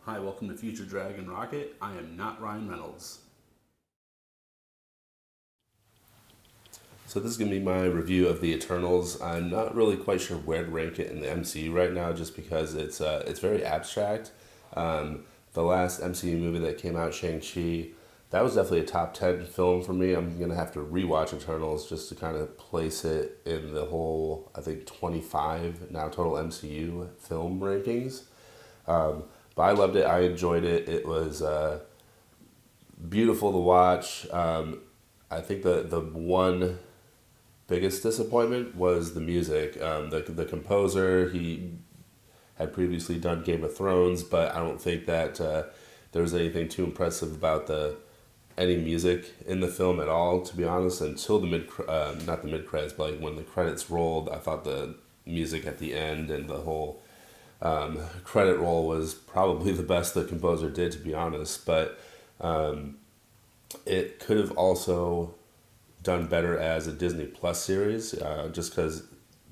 Hi, welcome to Future Dragon Rocket. I am not Ryan Reynolds. So this is going to be my review of the Eternals. I'm not really quite sure where to rank it in the MCU right now, just because it's very abstract. The last MCU movie that came out, Shang-Chi, that was definitely a top 10 film for me. I'm going to have to rewatch Eternals just to kind of place it in the whole, I think, 25 now total MCU film rankings. But I loved it. I enjoyed it. It was beautiful to watch. I think the one biggest disappointment was the music. The composer, he had previously done Game of Thrones, but I don't think that there was anything too impressive about the any music in the film at all, to be honest, until the not the mid credits, but like when the credits rolled. I thought the music at the end and the whole credit roll was probably the best the composer did, to be honest. But it could have also done better as a Disney Plus series, just because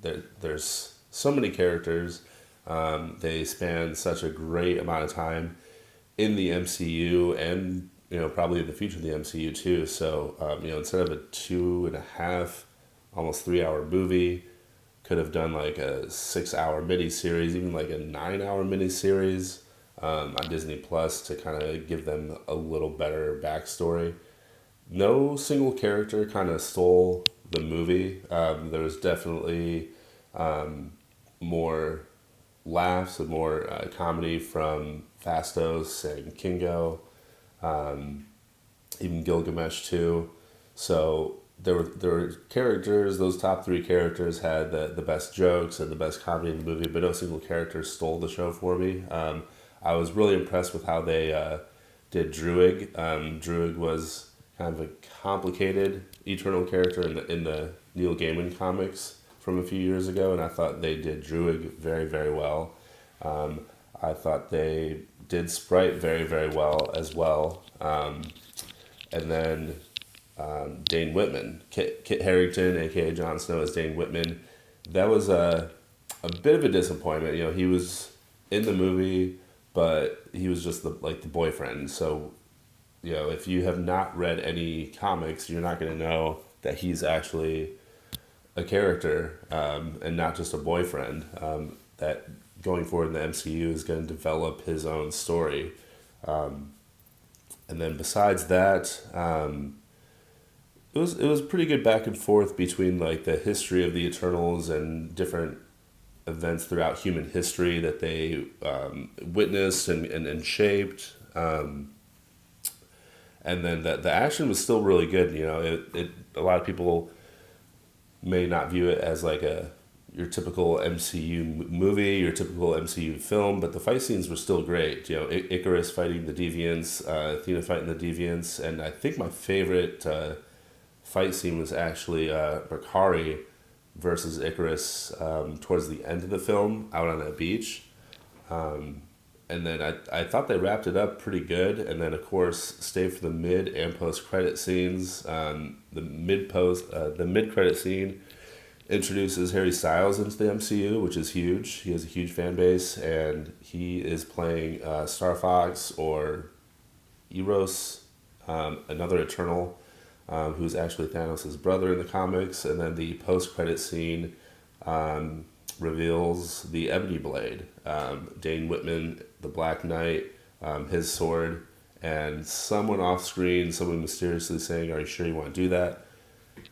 there's so many characters. They span such a great amount of time in the MCU, and probably in the future of the MCU too. So instead of a 2.5, almost 3 hour movie, could have done like a 6 hour mini series, even like a 9 hour mini series on Disney Plus to kind of give them a little better backstory. No single character kind of stole the movie. There was definitely more laughs and more comedy from Fastos and Kingo, even Gilgamesh too. So there were characters. Those top three characters had the best jokes and the best comedy in the movie, but no single character stole the show for me. I was really impressed with how they did Druig. Druig was kind of a complicated Eternal character in the Neil Gaiman comics from a few years ago, and I thought they did Druig very, very well. I thought they did Sprite very, very well as well. And then Dane Whitman, Kit Harington, aka Jon Snow, as Dane Whitman. That was a bit of a disappointment. He was in the movie, but he was just the boyfriend. So if you have not read any comics, you're not going to know that he's actually a character, and not just a boyfriend. That going forward in the MCU is going to develop his own story. And then besides that, it was pretty good back and forth between like the history of the Eternals and different events throughout human history that they witnessed and shaped. And then the action was still really good. A lot of people may not view it as like your typical MCU movie, your typical MCU film, but the fight scenes were still great. Icarus fighting the Deviants, Athena fighting the Deviants, and I think my favorite fight scene was actually Bakari versus Icarus towards the end of the film out on that beach. And then I thought they wrapped it up pretty good. And then, of course, stayed for the mid and post credit scenes. The mid credit scene introduces Harry Styles into the MCU, which is huge. He has a huge fan base, and he is playing Star Fox or Eros, another Eternal, who's actually Thanos' brother in the comics. And then the post credit scene reveals the Ebony Blade, Dane Whitman, the Black Knight, his sword, and someone off screen, someone mysteriously saying, "Are you sure you want to do that,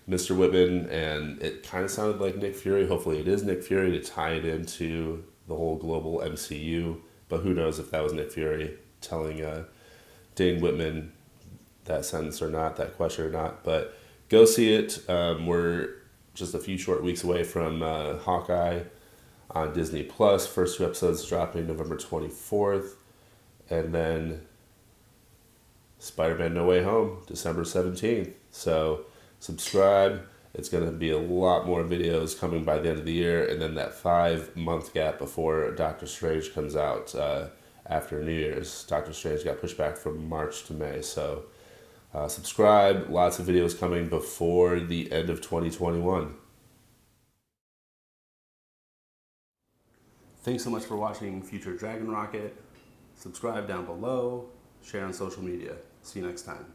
Mr. Whitman?" And it kind of sounded like Nick Fury. Hopefully it is Nick Fury to tie it into the whole global MCU, but who knows if that was Nick Fury telling Dane Whitman that sentence or not, that question or not. But go see it. We're just a few short weeks away from Hawkeye on Disney Plus. First two episodes dropping November 24th, and then Spider-Man No Way Home December 17th. So subscribe. It's going to be a lot more videos coming by the end of the year, and then that 5 month gap before Doctor Strange comes out after New Year's. Doctor Strange got pushed back from March to May, so subscribe. Lots of videos coming before the end of 2021. Thanks so much for watching Future Dragon Rocket. Subscribe down below. Share on social media. See you next time.